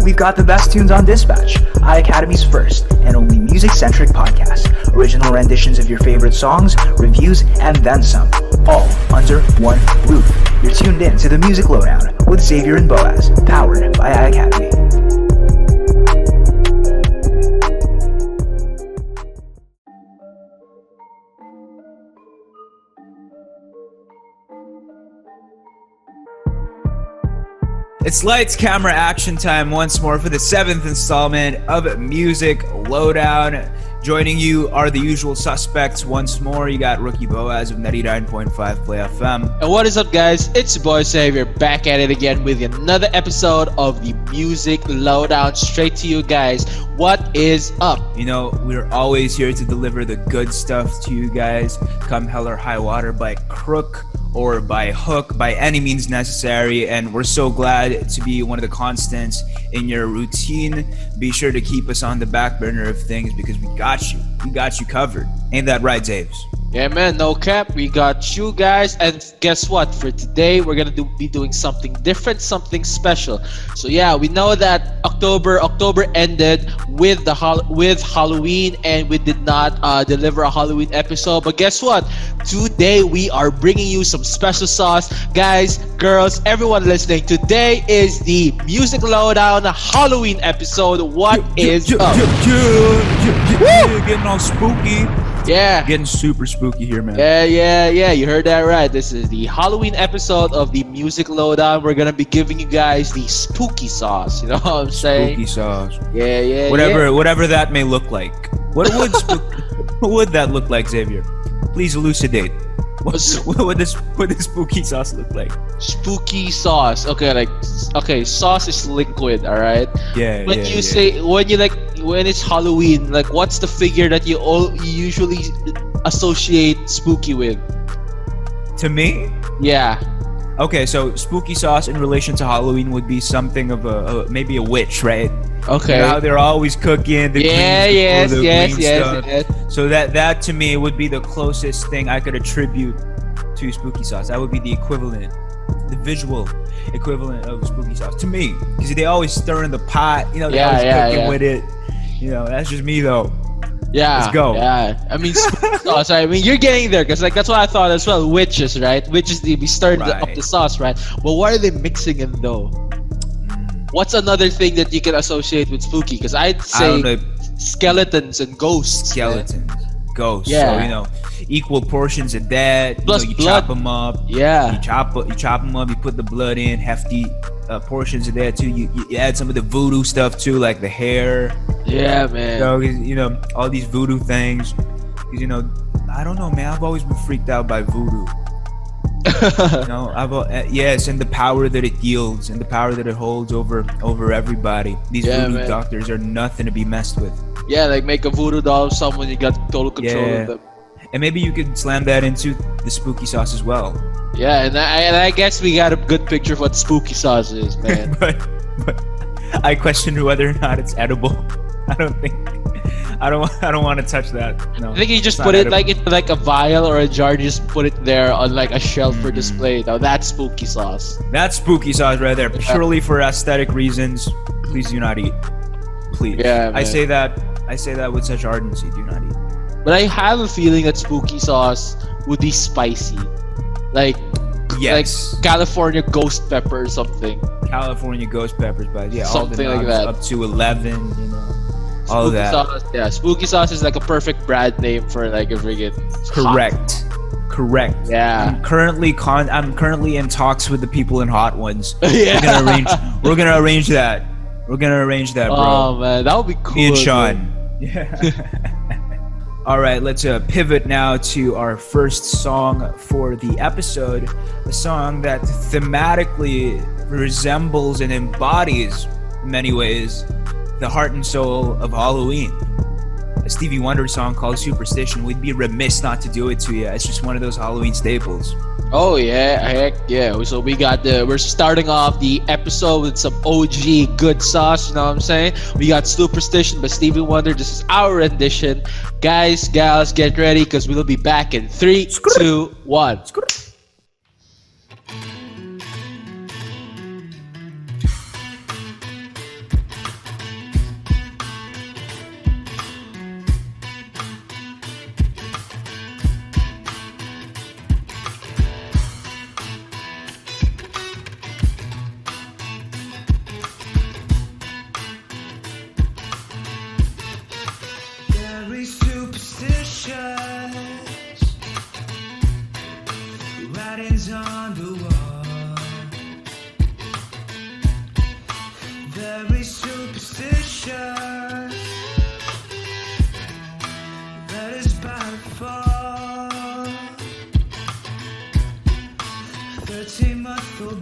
we've got the best tunes on Dispatch, iACADEMY's first and only music-centric podcast. Original renditions of your favorite songs, reviews, and then some. All under one roof. You're tuned in to the Music Lowdown with Xavier and Boaz, powered by iACADEMY. It's lights, camera, action time once more for the 7th installment of Music Lowdown. Joining you are the usual suspects once more. You got Rookie Boaz of 99.5 Play FM. And what is up, guys? It's your boy Xavier back at it again with another episode of the Music Lowdown. Straight to you guys. What is up? You know, we're always here to deliver the good stuff to you guys. Come hell or high water, by crook or by hook, by any means necessary. And we're so glad to be one of the constants in your routine. Be sure to keep us on the back burner of things because we got you. We got you covered. Ain't that right, Zaves? Yeah, man, no cap. We got you guys. And guess what? For today, we're going to be doing something different, something special. So yeah, we know that October ended with Halloween, and we did not deliver a Halloween episode. But guess what? Today, we are bringing you some special sauce. Guys, girls, everyone listening, today is the Music Lowdown Halloween episode. What is up? Getting all spooky. Yeah. Getting super spooky here, man. Yeah. You heard that right. This is the Halloween episode of the Music Lowdown. We're gonna be giving you guys the spooky sauce. You know what I'm saying? Spooky sauce. Yeah. Whatever that may look like. What would that look like, Xavier? Please elucidate. What would this spooky sauce look like? Spooky sauce. Okay, sauce is liquid, all right? Yeah. When it's Halloween, like what's the figure that you usually associate spooky with? To me? Yeah. Okay, so spooky sauce in relation to Halloween would be something of maybe a witch, right? Okay. You know how they're always cooking the green stuff. Yes. So that to me would be the closest thing I could attribute to spooky sauce. That would be the equivalent, the visual equivalent of spooky sauce to me, because they always stir in the pot. You know, they always cooking with it. You know, that's just me though. Yeah. Let's go. Yeah. I mean, spooky sauce. I mean, you're getting there, because like that's what I thought as well. Witches, right? Witches, they be stirring up the sauce, right? But what are they mixing in though? What's another thing that you can associate with spooky? Because I'd say skeletons and ghosts. Ghosts. Yeah. So, you know, equal portions of that. Plus you blood. Chop them up. Yeah. You chop them up. You put the blood in. Hefty portions of that too. You add some of the voodoo stuff too, like the hair. Yeah, man. So, you know, all these voodoo things. Because, you know, I don't know, man. I've always been freaked out by voodoo. You know, yes, and the power that it yields and the power that it holds over everybody. These voodoo doctors are nothing to be messed with. Yeah, like make a voodoo doll of someone, you got total control of them. And maybe you could slam that into the spooky sauce as well. Yeah, and I guess we got a good picture of what spooky sauce is, man. but I question whether or not it's edible. I don't want to touch that. No, I think you just put it like a vial or a jar. You just put it there on like a shelf for display. Now that's spooky sauce. That's spooky sauce right there. Purely for aesthetic reasons. Please do not eat. Please. Yeah, man. I say that with such ardency. Do not eat. But I have a feeling that spooky sauce would be spicy, like California ghost pepper or something. California ghost peppers, but yeah, something all the like that. Up to 11, you know. All spooky that. Sauce, yeah, spooky sauce is like a perfect brand name for like a friggin' Correct. Yeah. I'm currently in talks with the people in Hot Ones. Yeah. We're gonna arrange that. Bro. Oh man, that would be cool. Me and Sean. Yeah. All right, let's pivot now to our first song for the episode. A song that thematically resembles and embodies, in many ways, the heart and soul of Halloween. A Stevie Wonder song called Superstition. We'd be remiss not to do it to you. It's just one of those Halloween staples. Oh yeah, heck yeah. So we're starting off the episode with some OG good sauce, you know what I'm saying? We got Superstition by Stevie Wonder. This is our rendition. Guys, gals, get ready because we'll be back in 3, 2, 1.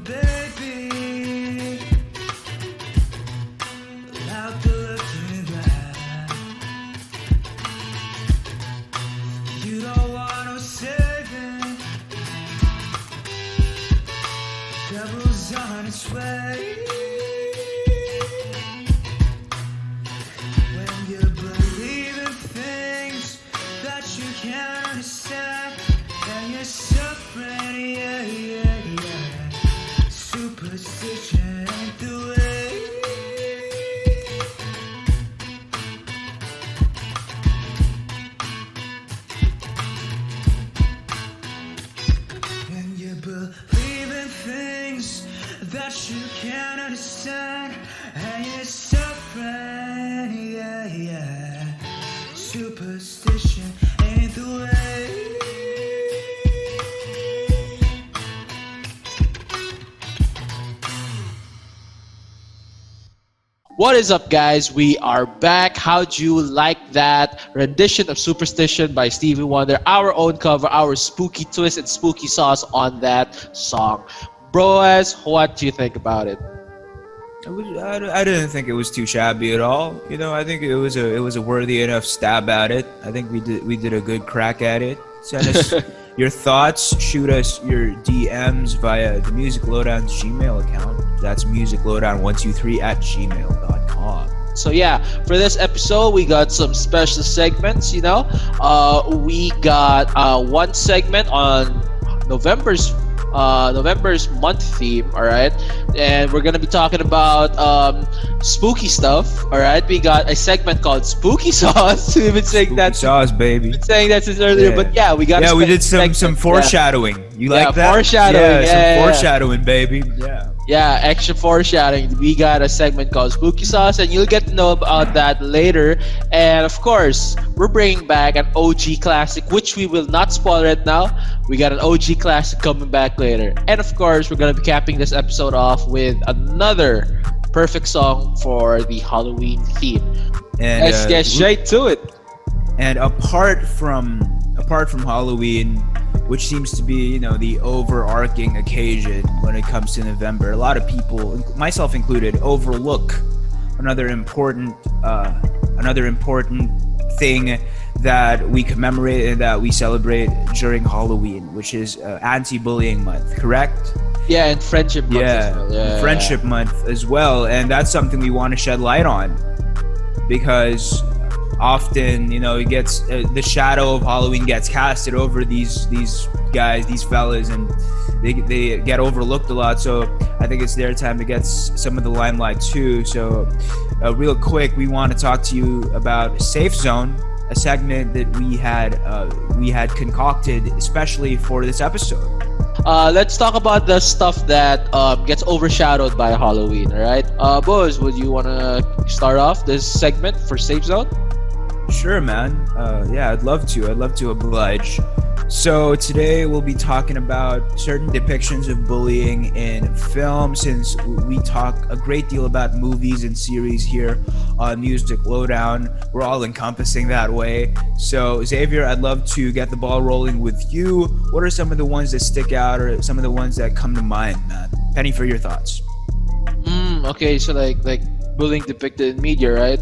baby, without the looking glass. You don't want no saving. Devil's on its way. When you believe in things that you can't understand, and you're suffering, yeah, yeah, yeah. Superstition ain't the way. When you believe in things that you can't understand, and you're suffering, yeah, yeah. Superstition ain't the way. What is up, guys? We are back. How'd you like that rendition of Superstition by Stevie Wonder? Our own cover, our spooky twist and spooky sauce on that song. Bros, what do you think about it? I didn't think it was too shabby at all. You know, I think it was a worthy enough stab at it. I think we did a good crack at it. Send us your thoughts. Shoot us your DMs via the Music Lowdown's Gmail account. That's musiclowdown123@gmail.com. So yeah, for this episode, we got some special segments, you know. We got one segment on November's month theme, all right, and we're gonna be talking about spooky stuff, all right. We got a segment called Spooky Sauce. We've been saying Spooky that sauce, baby. been saying that since earlier, Yeah. but yeah, we got We did some foreshadowing. You like that? foreshadowing. Yeah, Yeah. some foreshadowing, baby. Yeah, extra foreshadowing. We got a segment called Spooky Sauce, and you'll get to know about that later. And of course, we're bringing back an OG classic, which we will not spoil right now. We got an OG classic coming back later. And of course, we're going to be capping this episode off with another perfect song for the Halloween theme. And Let's get straight to it. And apart from Halloween, which seems to be, you know, the overarching occasion when it comes to November, a lot of people, myself included, overlook another important thing that we commemorate and that we celebrate during Halloween, which is anti-bullying month, correct? Yeah, and Friendship Month as well. Yeah, Friendship Month as well, and that's something we want to shed light on, because often, you know, it gets the shadow of Halloween gets casted over these guys, these fellas, and they get overlooked a lot. So I think it's their time to get some of the limelight too. So real quick, we want to talk to you about Safe Zone, a segment that we had concocted especially for this episode. Let's talk about the stuff that gets overshadowed by Halloween, alright? Boz, would you want to start off this segment for Safe Zone? Sure, man. Yeah, I'd love to oblige. So today we'll be talking about certain depictions of bullying in film, since we talk a great deal about movies and series here on Music Lowdown. We're all encompassing that way. So Xavier, I'd love to get the ball rolling with you. What are some of the ones that stick out, or some of the ones that come to mind, man? Penny, for your thoughts. Okay, so like bullying depicted in media, right?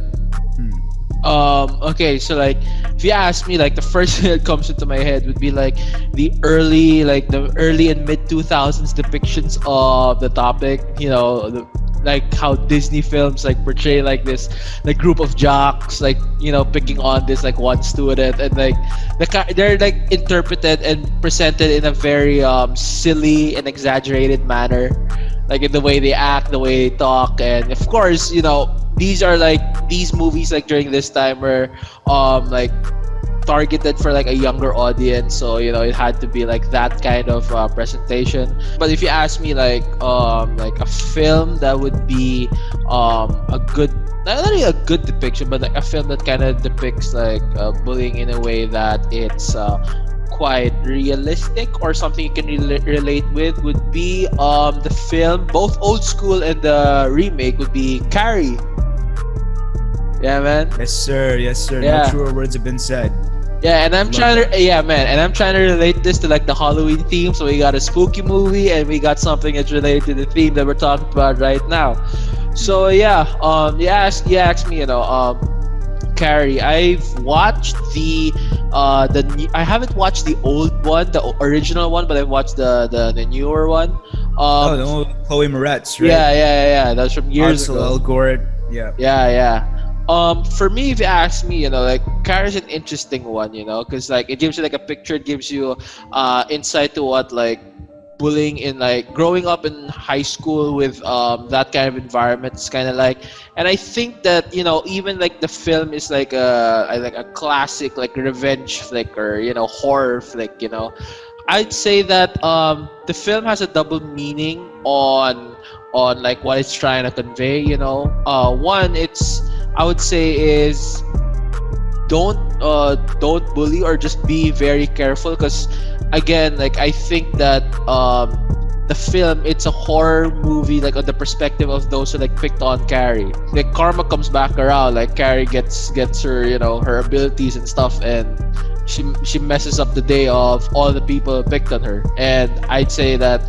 Okay, so like if you ask me, like the first thing that comes into my head would be like the early and mid 2000s depictions of the topic, you know, like how Disney films like portray like this like group of jocks, like, you know, picking on this like one student, and like they're like interpreted and presented in a very silly and exaggerated manner, like in the way they act, the way they talk. And of course, you know, these are like these movies like during this time were like targeted for like a younger audience, so you know it had to be like that kind of presentation. But if you ask me, like a film that would be a good, not really a good depiction, but like a film that kind of depicts like bullying in a way that it's quite realistic or something you can relate with, would be the film, both old school and the remake, would be Carrie. Yeah, man. Yes, sir. Yeah. No truer words have been said. Yeah, and I'm Love trying that. to yeah, man, and I'm trying to relate this to like the Halloween theme. So we got a spooky movie, and we got something that's related to the theme that we're talking about right now. So yeah, you asked me, Carrie, I've watched I haven't watched the old one, the original one, but I've watched the newer one. Oh, Um, the one with Chloe Moretz, right? yeah. That's from years Ansel ago. Elgort. Yeah. Yeah. For me, if you ask me, like Carrie's an interesting one, because like it gives you like a picture, it gives you insight to what like bullying in like growing up in high school with that kind of environment is kind of like. And I think that even like the film is like a classic like revenge flick or horror flick. I'd say that the film has a double meaning on like what it's trying to convey. One, it's I would say is don't bully, or just be very careful, because again, like I think that the film, it's a horror movie like on the perspective of those who like picked on Carrie. Like karma comes back around, like Carrie gets her her abilities and stuff, and she messes up the day of all the people who picked on her. And I'd say that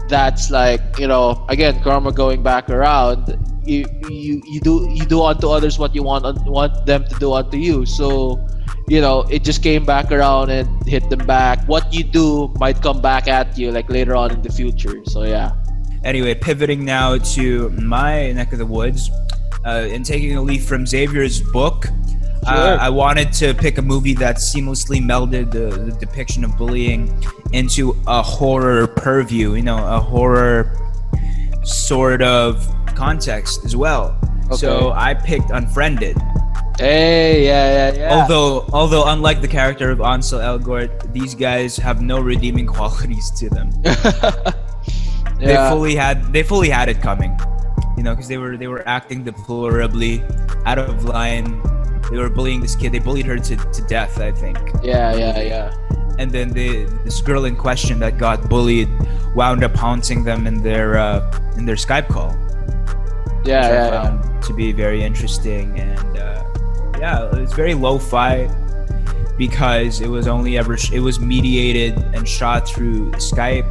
that's like again, karma going back around. You do unto others what you want them to do unto you. So it just came back around and hit them back. What you do might come back at you like later on in the future. So yeah. Anyway, pivoting now to my neck of the woods, and taking a leaf from Xavier's book, Sure. I wanted to pick a movie that seamlessly melded the depiction of bullying into a horror purview, a horror sort of context as well. Okay. So I picked Unfriended. Hey, yeah. Although unlike the character of Ansel Elgort, these guys have no redeeming qualities to them. Yeah. They fully had it coming, because they were acting deplorably, out of line. They were bullying this kid. They bullied her to death, I think. Yeah. And then this girl in question that got bullied wound up haunting them in their Skype call. Which I found to be very interesting, and it was very lo-fi because it was mediated and shot through Skype.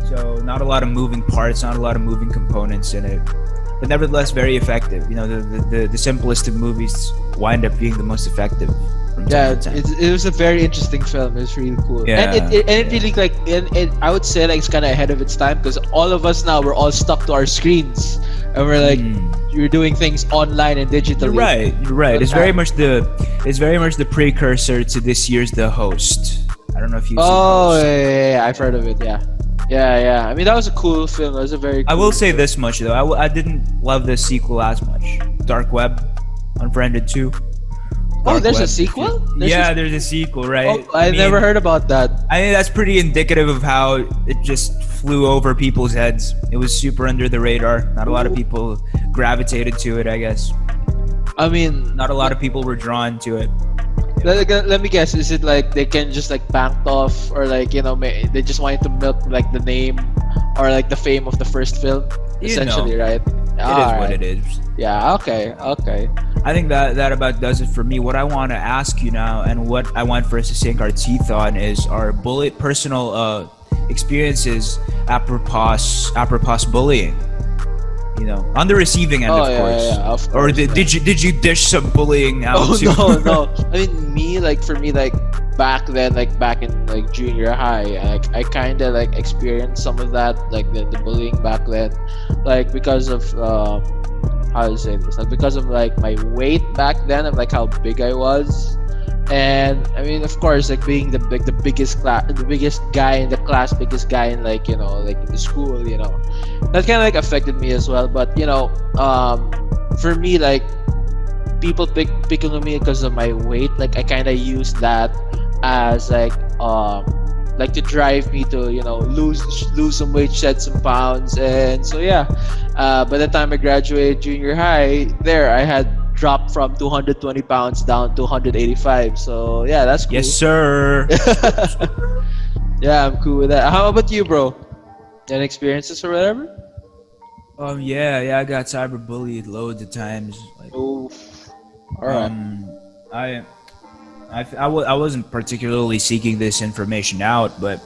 So not a lot of moving parts, not a lot of moving components in it, but nevertheless very effective. The simplest of movies wind up being the most effective. It was a very interesting film. It was really cool. Yeah, and it really like I would say like it's kind of ahead of its time, because all of us now, we're all stuck to our screens, and we're like you're doing things online and digitally. You're right. It's very much the precursor to this year's The Host. I don't know if you've seen Host. Yeah, I've heard of it. Yeah. I mean, that was a cool film. That was a very cool I will say film. this much though. I didn't love the sequel as much. Dark Web, Unfriended 2. Dark There's a Web. sequel? There's a sequel, right? I never heard about that. I think that's pretty indicative of how it just flew over people's heads. It was super under the radar. Not a lot of people gravitated to it, I guess. I mean, Not a lot of people were drawn to it. let me guess. Is it like they can just like banked off, or like they just wanted to milk like the name or like the fame of the first film, essentially, right? It is what it is. Yeah. Okay. I think that about does it for me. What I want to ask you now, and what I want for us to sink our teeth on, is our personal experiences apropos bullying. On the receiving end, of course. Yeah, of course. Or did you dish some bullying out too? No. I mean, for me, like back then, like back in like junior high, I kind of like experienced some of that, like the bullying back then, like because of how to say this, like because of like my weight back then, and like how big I was. And I mean, of course, like being the biggest guy in the class, biggest guy in like like in the school, that kind of like affected me as well. But for me, like people picking on me because of my weight, like I kind of used that as like to drive me to lose some weight, shed some pounds. And so by the time I graduated junior high, I had dropped from 220 pounds down to 185. So yeah, that's cool. Yes, sir. Yeah, I'm cool with that. How about you, bro? Any experiences or whatever? Yeah, I got cyberbullied loads of times. Like, Oh, all right. I wasn't particularly seeking this information out, but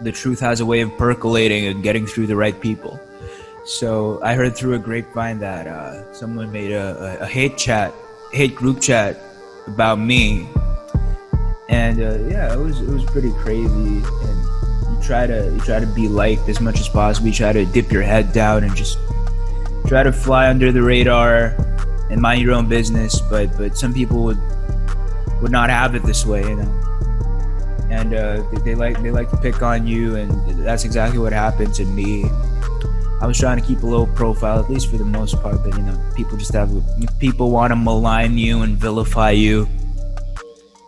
the truth has a way of percolating and getting through the right people. So I heard through a grapevine that someone made a hate group chat about me, and it was pretty crazy. And you try to be liked as much as possible. You try to dip your head down and just try to fly under the radar and mind your own business. But some people would not have it this way, you know. And they like to pick on you, and that's exactly what happened to me. I was trying to keep a low profile, at least for the most part, but you know, people want to malign you and vilify you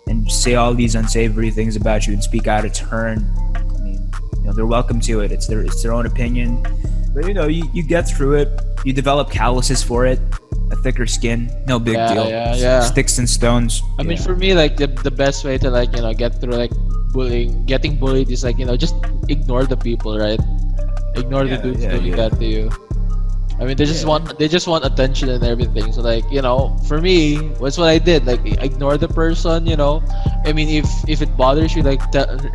and say all these unsavory things about you and speak out of turn. I mean, you know, they're welcome to it. It's their own opinion, but you know, you get through it. You develop calluses for it, a thicker skin, no big deal. Yeah. Sticks and stones. I mean, for me, like the best way to, like, you know, get through like getting bullied is, like, you know, just ignore the people, right? Ignore the dudes doing that to you. I mean, they just want attention and everything. So, like, you know, for me, that's what I did. Like, ignore the person. You know, I mean, if it bothers you, like,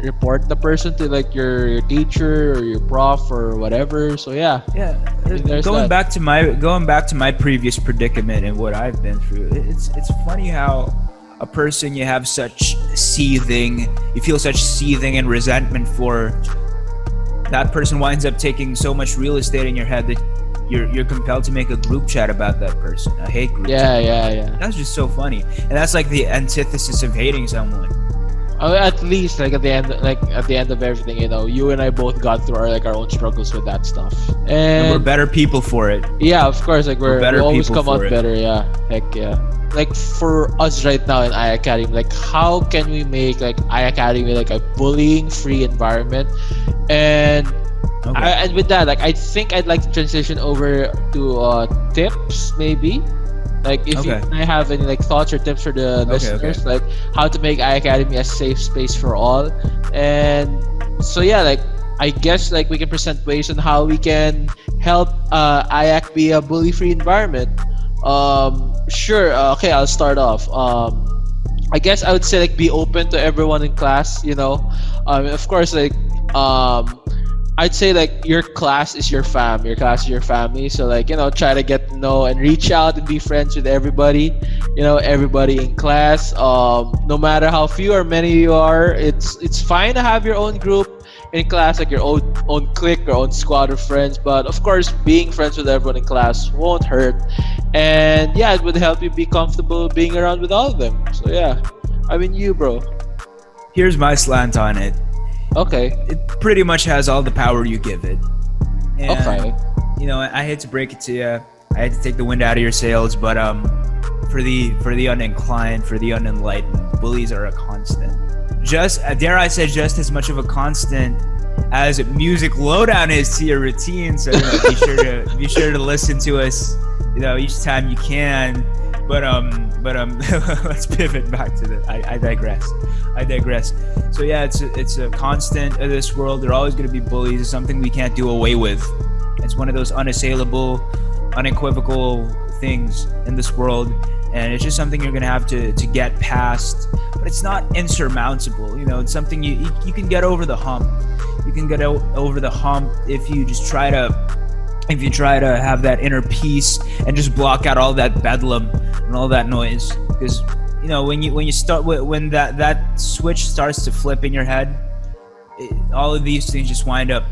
report the person to, like, your teacher or your prof or whatever. So yeah. I mean, going back to my previous predicament and what I've been through, it's funny how a person you feel such seething and resentment for, that person winds up taking so much real estate in your head that you're compelled to make a group chat about that person, a hate group chat. Yeah. That's just so funny, and that's like the antithesis of hating someone. At least, like, at the end of everything, you know, you and I both got through our own struggles with that stuff, and we're better people for it. Yeah, of course, like we always come out better. Yeah, heck yeah. Like, for us right now in iACADEMY, like, how can we make, like, iACADEMY like a bullying-free environment? And and with that, like, I think I'd like to transition over to tips, maybe. Like, if you have any, like, thoughts or tips for the listeners, like how to make iACADEMY a safe space for all. And so yeah, like, I guess, like, we can present ways on how we can help IAC be a bully-free environment. Sure. Okay, I'll start off. I guess I would say, like, be open to everyone in class. You know, of course, like, I'd say, like, your class is your fam. Your class is your family. So, like, you know, try to get to know and reach out and be friends with everybody. You know, everybody in class. No matter how few or many you are, it's fine to have your own group in class, like your own clique or own squad of friends. But of course, being friends with everyone in class won't hurt. And yeah, it would help you be comfortable being around with all of them. So yeah, I mean, you, bro. Here's my slant on it. Okay. It pretty much has all the power you give it. And, okay. You know, I hate to break it to you. I hate to take the wind out of your sails, but for the uninclined, for the unenlightened, bullies are a constant. Just, dare I say, just as much of a constant as music Lowdown is to your routine. So, you know, be sure to listen to us, you know, each time you can. But let's pivot back to the. I digress. So yeah, it's a constant of this world. There are always going to be bullies. It's something we can't do away with. It's one of those unassailable, unequivocal things in this world, and it's just something you're going to have to get past. But it's not insurmountable. You know, it's something you can get over the hump. You can get over the hump if you just try to have that inner peace and just block out all that bedlam and all that noise. Because, you know, when that switch starts to flip in your head, all of these things just wind up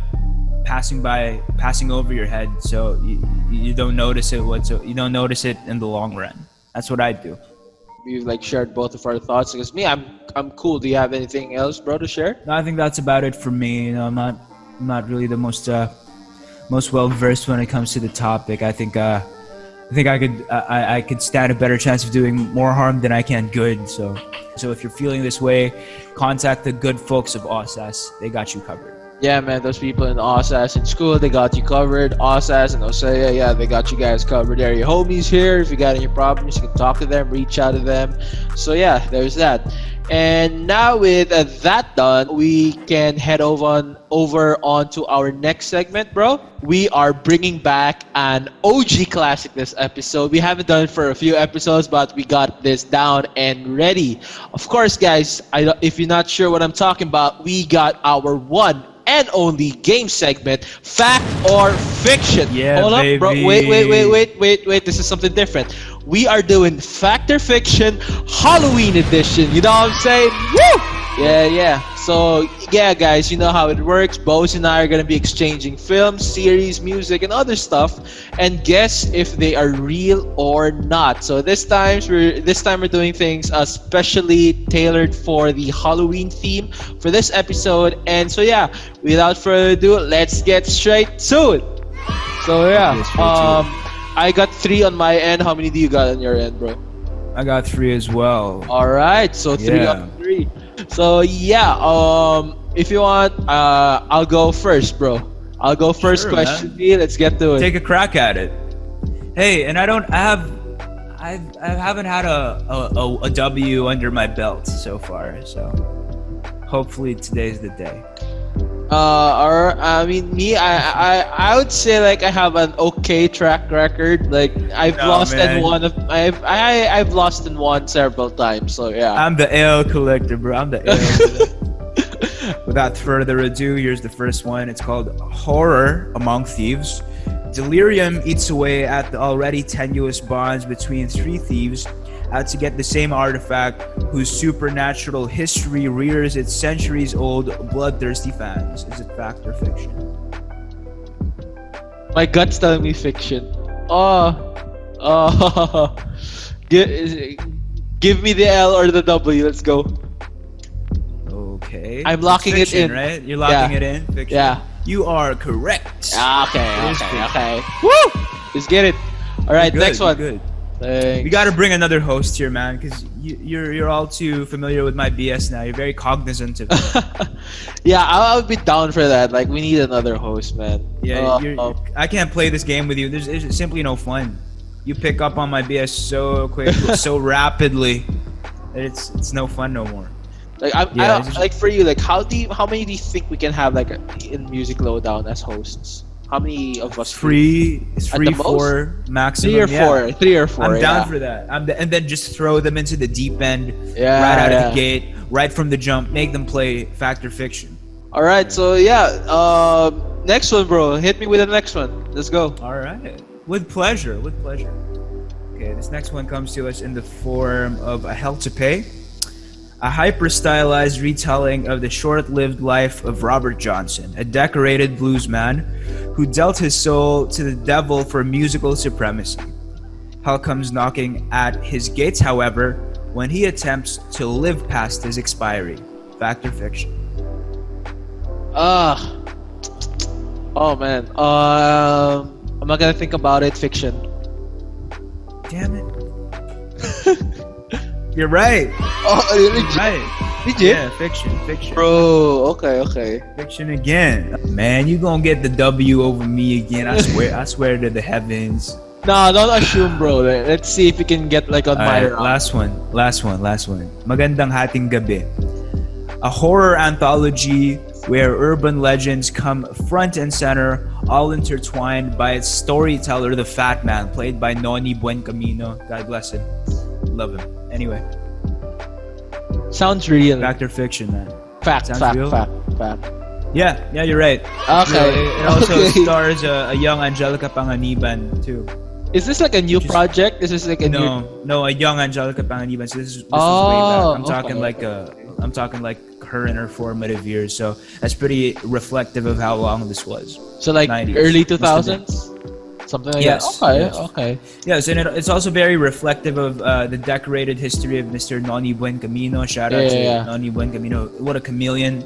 passing over your head. So you don't notice it. You don't notice it in the long run. That's what I do. We've, like, shared both of our thoughts. Because me, I'm cool. Do you have anything else, bro, to share? No, I think that's about it for me. You know, I'm not really the most well versed when it comes to the topic. I think I could stand a better chance of doing more harm than I can good. So if you're feeling this way, contact the good folks of OSAS. They got you covered. Yeah, man, those people in OSAS in school, they got you covered. OSAS and Osea, yeah, they got you guys covered. They're your homies here. If you got any problems, you can talk to them, reach out to them. So yeah, there's that. And now with that done, we can head over on to our next segment, bro. We are bringing back an OG classic this episode. We haven't done it for a few episodes, but we got this down and ready. Of course, guys, if you're not sure what I'm talking about, we got our one and only game segment, Fact or Fiction. Yeah, Hold baby. up, bro. Wait. This is something different. We are doing Fact or Fiction Halloween edition. You know what I'm saying? Woo! Yeah. So, yeah, guys, you know how it works. Bose and I are going to be exchanging films, series, music, and other stuff, and guess if they are real or not. So this time we're doing things especially tailored for the Halloween theme for this episode. And so, yeah, without further ado, let's get straight to it. So, yeah, I got 3 on my end. How many do you got on your end, bro? I got 3 as well. All right, so 3 on 3. So yeah, if you want, I'll go first, bro. I'll go first. Sure, question man. B. Let's get to it. Take a crack at it. Hey, and I haven't had a W under my belt so far, so hopefully today's the day. I mean, I would say like I have an okay track record. Like I've lost in one several times. So yeah. I'm the L collector, bro. I'm the L collector. Without further ado, here's the first one. It's called Horror Among Thieves. Delirium eats away at the already tenuous bonds between 3 thieves out to get the same artifact whose supernatural history rears its centuries-old bloodthirsty fans. Is it fact or fiction? My gut's telling me fiction. Give me the L or the W. Let's go. Okay. I'm locking It's fiction, it in. right? You're locking it in? Fiction. Yeah. You are correct. Okay. Woo! Let's get it. All right, Good, next one. Good. Thanks. We got to bring another host here, man, because you're all too familiar with my BS now. You're very cognizant of it. Yeah, I'll be down for that. Like, we need another host, man. Yeah, I can't play this game with you. There's simply no fun. You pick up on my BS so quick, so rapidly. It's no fun no more. Like, like for you, like how many do you think we can have like in Music Lowdown as hosts? How many of us? 3, 4 maximum. 3 or 4. I'm down for that. And then just throw them into the deep end, Yeah, right out yeah. of the gate, right from the jump. Make them play fact or fiction. All right, so yeah, next one, bro. Hit me with the next one. Let's go. All right, with pleasure. Okay, this next one comes to us in the form of A Hell to Pay, a hyper-stylized retelling of the short-lived life of Robert Johnson, a decorated bluesman who dealt his soul to the devil for musical supremacy. Hell comes knocking at his gates, however, when he attempts to live past his expiry. Fact or fiction? Oh man. I'm not gonna think about it. Fiction. Damn it. You're right. Oh, You're right. Legit? Yeah, fiction. Bro, okay. Fiction again. Man, you gonna get the W over me again. I swear to the heavens. No, don't assume, bro. Let's see if we can get like on my Alright, round. last one. Magandang Hating Gabi. A horror anthology where urban legends come front and center, all intertwined by its storyteller, the Fat Man, played by Noni Buencamino. God bless him. Love him. Anyway, Sounds real. fact or fiction, man? Fact. Yeah, you're right. Okay. It also Okay. stars a young Angelica Panganiban too. Is this like a new project? This is like a new. No, a young Angelica Panganiban. So this was way back. I'm talking okay. I'm talking like her in her formative years. So that's pretty reflective of how long this was. So like 90s. early Must have been. 2000s? Something like Yes, that? yes. Okay. Yes, and it's also very reflective of the decorated history of Mr. Noni Buencamino. Shout out to Noni Buencamino. What a chameleon,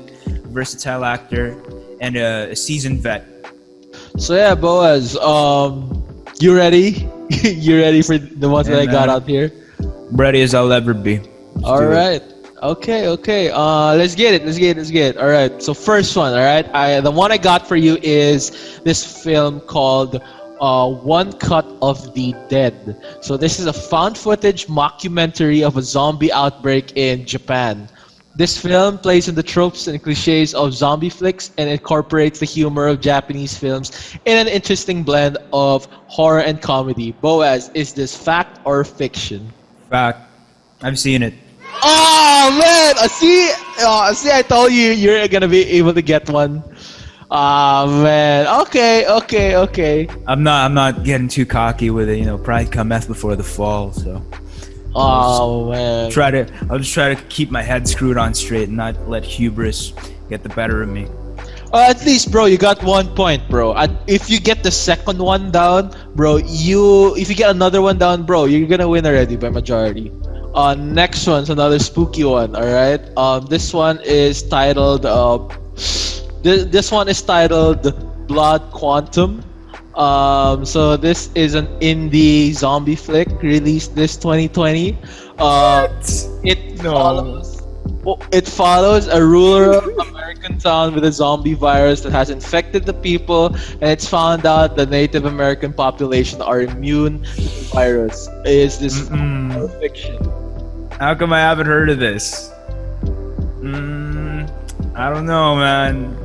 versatile actor, and a seasoned vet. So yeah, Boaz, you ready? You ready for the ones that I got out here? Ready as I'll ever be. All right. Okay. Let's get it. All right. So first one. All right. The one I got for you is this film called One Cut of the Dead. So this is a found footage mockumentary of a zombie outbreak in Japan. This film plays in the tropes and cliches of zombie flicks and incorporates the humor of Japanese films in an interesting blend of horror and comedy. Boaz, is this fact or fiction? Fact. I've seen it. Oh man! See, I told you you're gonna be able to get one. Ah man. Okay. I'm not getting too cocky with it. Pride cometh before the fall. So Oh man. I'll just try to keep my head screwed on straight and not let hubris get the better of me. At least, bro, you got 1 point, bro. If you get the second one down, bro, if you get another one down, bro, you're gonna win already by majority. Next one's another spooky one. All right. This one is titled. This one is titled Blood Quantum. So this is an indie zombie flick released this 2020. It follows a rural American town with a zombie virus that has infected the people, and it's found out the Native American population are immune to the virus. Is this fact or fiction? How come I haven't heard of this? I don't know, man.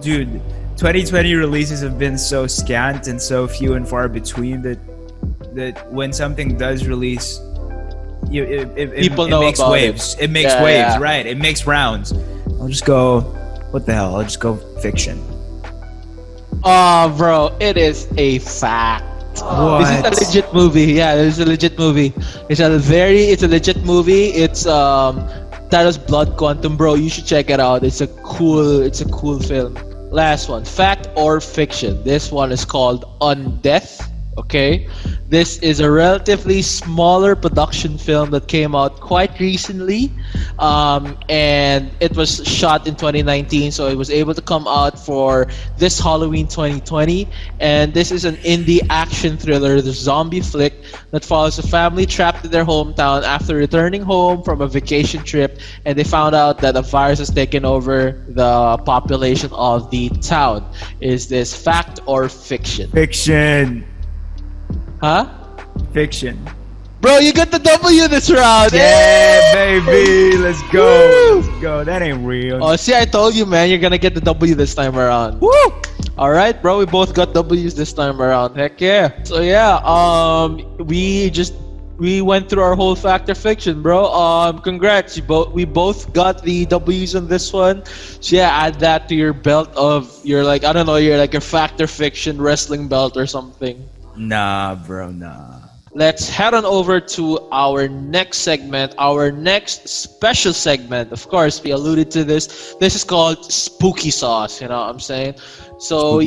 Dude. 2020 releases have been so scant and so few and far between that when something does release, People know makes about waves. It makes waves, right? It makes rounds. I'll just go. What the hell? I'll just go fiction. Oh, bro, it is a fact. What? This is a legit movie. Yeah, this is a legit movie. It's a legit movie. It's titles Blood Quantum, bro. You should check it out. It's a cool film. Last one, fact or fiction. This one is called On Death. Okay, this is a relatively smaller production film that came out quite recently, and it was shot in 2019, so it was able to come out for this Halloween 2020. And this is an indie action thriller, the zombie flick that follows a family trapped in their hometown after returning home from a vacation trip, and they found out that a virus has taken over the population of the town. Is this fact or fiction? Fiction. Huh? Fiction. Bro, you got the W this round. Yeah, baby. Let's go. Let's go. That ain't real. Oh, see, I told you, man. You're gonna get the W this time around. Woo! All right, bro. We both got W's this time around. Heck yeah. So yeah, we went through our whole fact or fiction, bro. Congrats. We both got the W's on this one. So yeah, add that to your belt of your your fact or fiction wrestling belt or something. Nah, bro, nah. Let's head on over to our next segment, our next special segment. Of course, we alluded to this. This is called Spooky Sauce, you know what I'm saying? So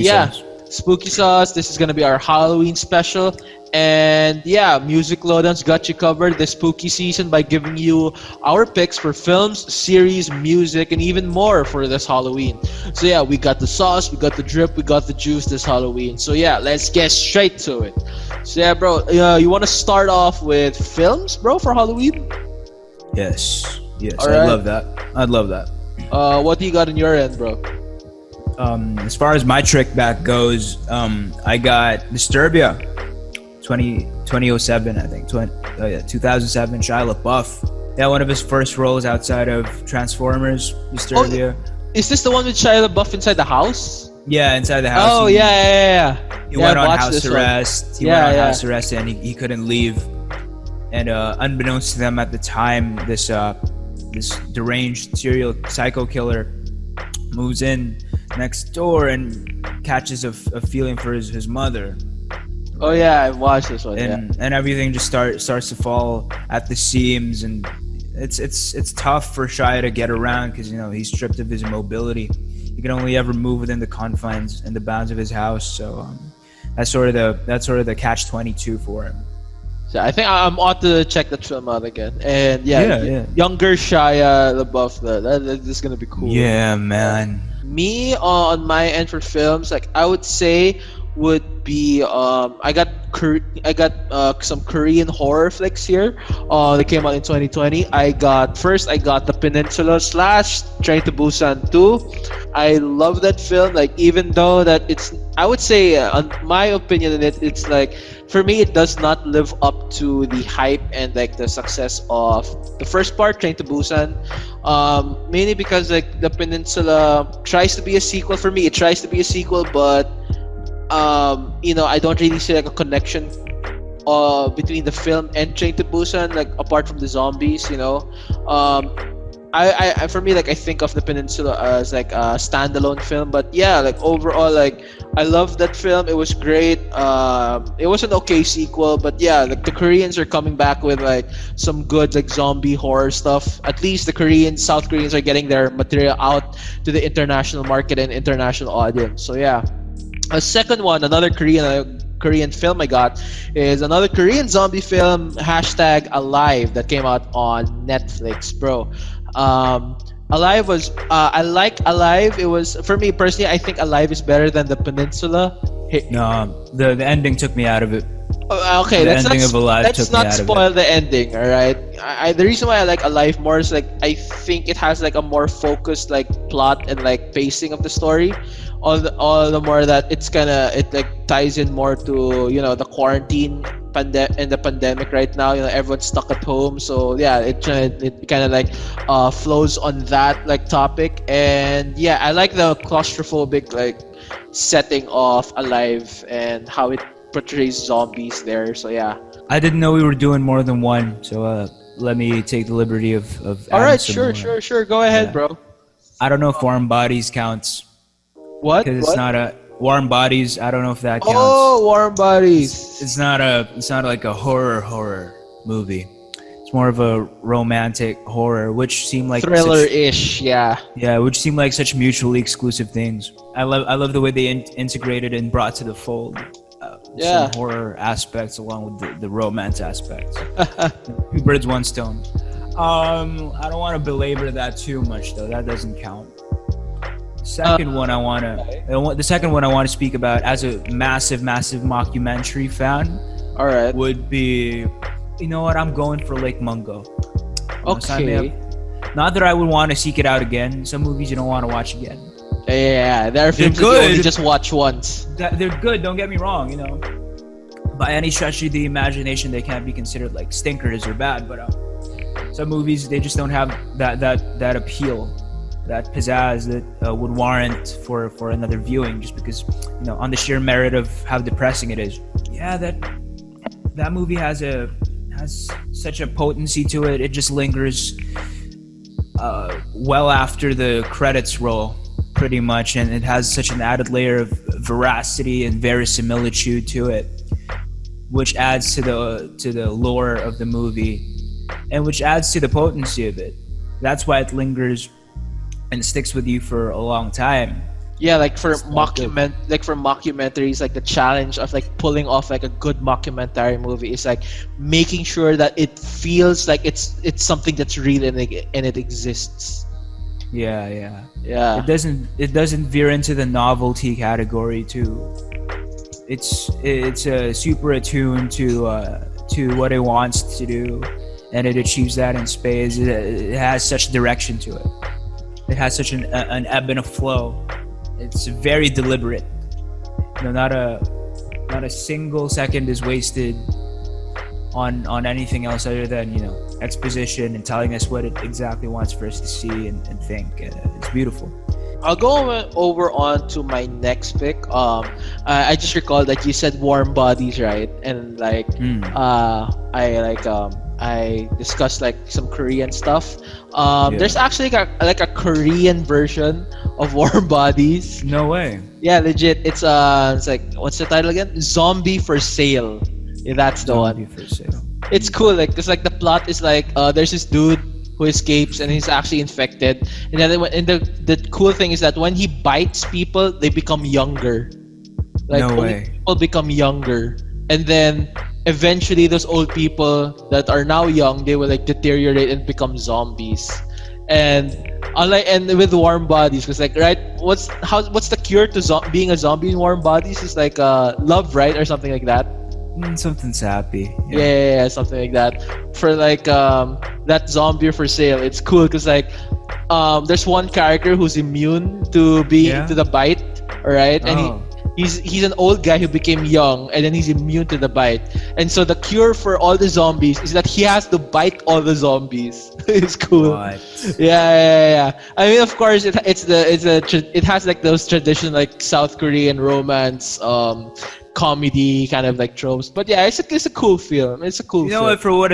Spooky Sauce. This is going to be our Halloween special. And yeah, Music Lowdown's got you covered this spooky season by giving you our picks for films, series, music, and even more for this Halloween. So yeah, we got the sauce, we got the drip, we got the juice this Halloween. So yeah, let's get straight to it. So yeah, bro, you want to start off with films, bro, for Halloween? Yes. All right. I'd love that. What do you got on your end, bro? As far as my trick back goes, I got Disturbia. 2007, I think. 2007. Shia LaBeouf. Yeah, one of his first roles outside of Transformers. Disturbia. Oh, is this the one with Shia LaBeouf inside the house? Yeah, inside the house. Oh, yeah. He went on house arrest. House arrest, and he couldn't leave. And unbeknownst to them at the time, this deranged serial psycho killer moves in next door and catches a feeling for his mother. Oh yeah, I watched this one. And everything just starts to fall at the seams, and it's tough for Shia to get around because he's stripped of his mobility. He can only ever move within the confines and the bounds of his house. So that's sort of the catch-22 for him. So I think I'm ought to check that film out again. And younger Shia LaBeouf, that is gonna be cool. Yeah, man. Me on my end for films, like I would say would be some Korean horror flicks here. They came out in 2020. I got The Peninsula slash Train to Busan 2. I love that film. Like, even though that it's, I would say, on my opinion in it, it's like, for me, it does not live up to the hype and like the success of the first part, Train to Busan. Mainly because like The Peninsula tries to be a sequel. For me, it tries to be a sequel, but I don't really see like a connection between the film and Train to Busan, like apart from the zombies. I for me, like, I think of The Peninsula as like a standalone film, but yeah, like overall, like, I love that film. It was great. It was an okay sequel, but yeah, like the Koreans are coming back with like some good like zombie horror stuff. At least the South Koreans are getting their material out to the international market and international audience. So yeah, a second one, another Korean film I got is another Korean zombie film, #Alive, that came out on Netflix, bro. Alive was I like Alive. It was, for me personally, I think Alive is better than The Peninsula. No, the ending took me out of it. Okay, The let's ending of Alive let's took me not out of spoil the ending. All right, the reason why I like Alive more is like I think it has like a more focused like plot and like pacing of the story. All the more that it like ties in more to the quarantine and the pandemic right now. Everyone's stuck at home, so yeah, it kind of like flows on that like topic. And yeah, I like the claustrophobic like setting of Alive and how it portrays zombies there. So yeah. I didn't know we were doing more than one, so let me take the liberty of All adding right, some sure. Go ahead, Yeah. bro. I don't know if Warm Bodies counts What? because it's not a Warm Bodies. I don't know if that counts. Oh, Warm Bodies. It's not like a horror movie. It's more of a romantic horror, which seem like Thriller-ish, yeah. which seem like such mutually exclusive things. I love the way they integrated and brought to the fold some horror aspects along with the romance aspects. Two birds, one stone. I don't want to belabor that too much though. That doesn't count. The second one I want to speak about as a massive mockumentary fan. All right. Would be, you know what? I'm going for Lake Mungo. Sign me Okay. up. Not that I would want to seek it out again. Some movies you don't want to watch again. Yeah, there are They're films that you only good. just watch once. They're good. Don't get me wrong. By any stretch of the imagination, they can't be considered like stinkers or bad. But some movies, they just don't have that appeal, that pizzazz that would warrant for another viewing, just because on the sheer merit of how depressing it is. Yeah, that movie has such a potency to it. It just lingers well after the credits roll, pretty much, and it has such an added layer of veracity and verisimilitude to it, which adds to the lore of the movie, and which adds to the potency of it. That's why it lingers and sticks with you for a long time. Yeah, like for mockumentaries, like the challenge of like pulling off like a good mockumentary movie is like making sure that it feels like it's something that's real and it exists. Yeah. Yeah. It doesn't veer into the novelty category too. It's super attuned to what it wants to do, and it achieves that in spades. It has such direction to it. It has such an ebb and a flow. It's very deliberate. Not a single second is wasted on anything else other than exposition and telling us what it exactly wants for us to see and think. It's beautiful. I'll go over on to my next pick. I just recalled that you said Warm Bodies, right? And like I discussed like some Korean stuff. There's actually like a Korean version of Warm Bodies. No way. Yeah, legit. It's like, what's the title again? Zombie for Sale. Yeah, that's the Zombie one. for sale. It's cool, like, cause like the plot is like there's this dude who escapes and he's actually infected, and then the cool thing is that when he bites people, they become younger. Like, No old way. people become younger, and then eventually those old people that are now young, they will like deteriorate and become zombies. And with Warm Bodies, because like, right, what's the cure to being a zombie in warm bodies is like love, right, or something like that. Something's happy. Yeah, something like that. For like that zombie for sale, it's cool because like there's one character who's immune to to the bite, alright, and Oh. he's an old guy who became young, and then he's immune to the bite. And so the cure for all the zombies is that he has to bite all the zombies. It's cool. What? Yeah. I mean, of course, it has like those traditional like South Korean romance, comedy kind of like tropes. But yeah, it's a cool film. It's a cool. You know film. what?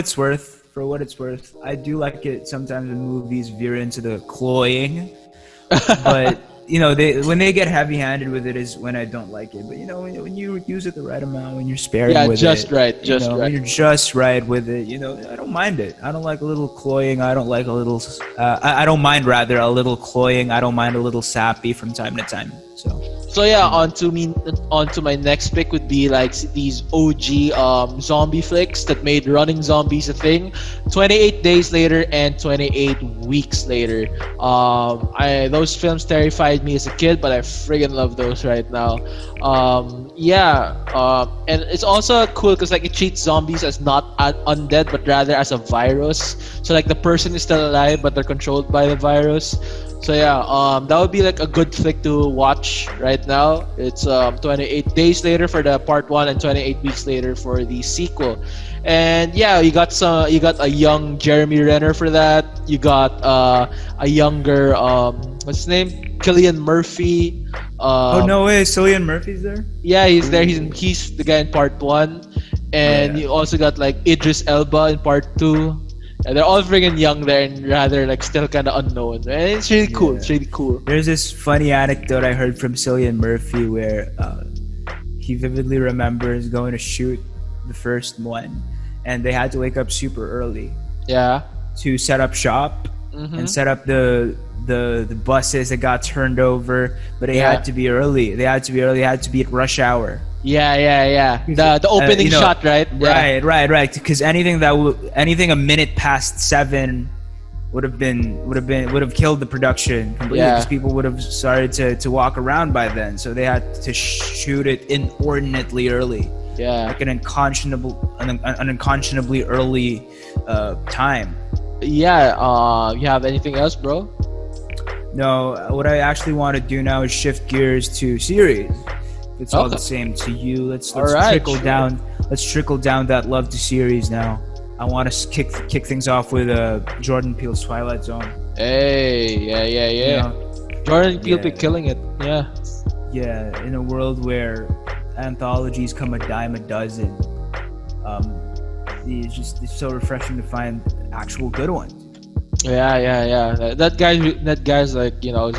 For what it's worth, I do like it sometimes when movies veer into the cloying. But you know, when they get heavy-handed with it is when I don't like it. But you know, when you use it the right amount, when you're sparing with just it, right, just when right. you're just right with it, you know, I don't mind it. I don't like a little cloying. I don't like a little. I don't mind rather a little cloying. I don't mind a little sappy from time to time. So yeah, on to my next pick would be like these OG zombie flicks that made running zombies a thing. 28 Days Later and 28 Weeks Later. Those films terrified me as a kid, but I friggin' love those right now. And it's also cool because like it treats zombies as not undead, but rather as a virus. So like the person is still alive, but they're controlled by the virus. So yeah, that would be like a good flick to watch right now. It's 28 Days Later for the part 1 and 28 Weeks Later for the sequel. And yeah, you got a young Jeremy Renner for that. You got a younger what's his name? Cillian Murphy. Oh no way, Cillian Murphy's there? Yeah, he's there. He's the guy in part 1. And you also got like Idris Elba in part 2. Yeah, they're all friggin' young there and rather like still kind of unknown. And it's really cool. Yeah. It's really cool. There's this funny anecdote I heard from Cillian Murphy where he vividly remembers going to shoot the first one, and they had to wake up super early. Yeah. To set up shop and set up the buses that got turned over, but they had to be early. They had to be at rush hour. Yeah. The opening shot, right? Yeah. Right. Because anything a minute past 7 would have killed the production completely. Yeah. Because people would have started to walk around by then. So they had to shoot it inordinately early. Yeah. Like an unconscionably early time. Yeah. You have anything else, bro? No. What I actually want to do now is shift gears to series. It's all the same to you. Let's trickle down. Let's trickle down that love to series now. I want to kick things off with Jordan Peele's Twilight Zone. Hey, yeah. You know, Jordan Peele be killing it. Yeah. Yeah, in a world where anthologies come a dime a dozen, it's so refreshing to find actual good ones. Yeah. That guy's like, you know,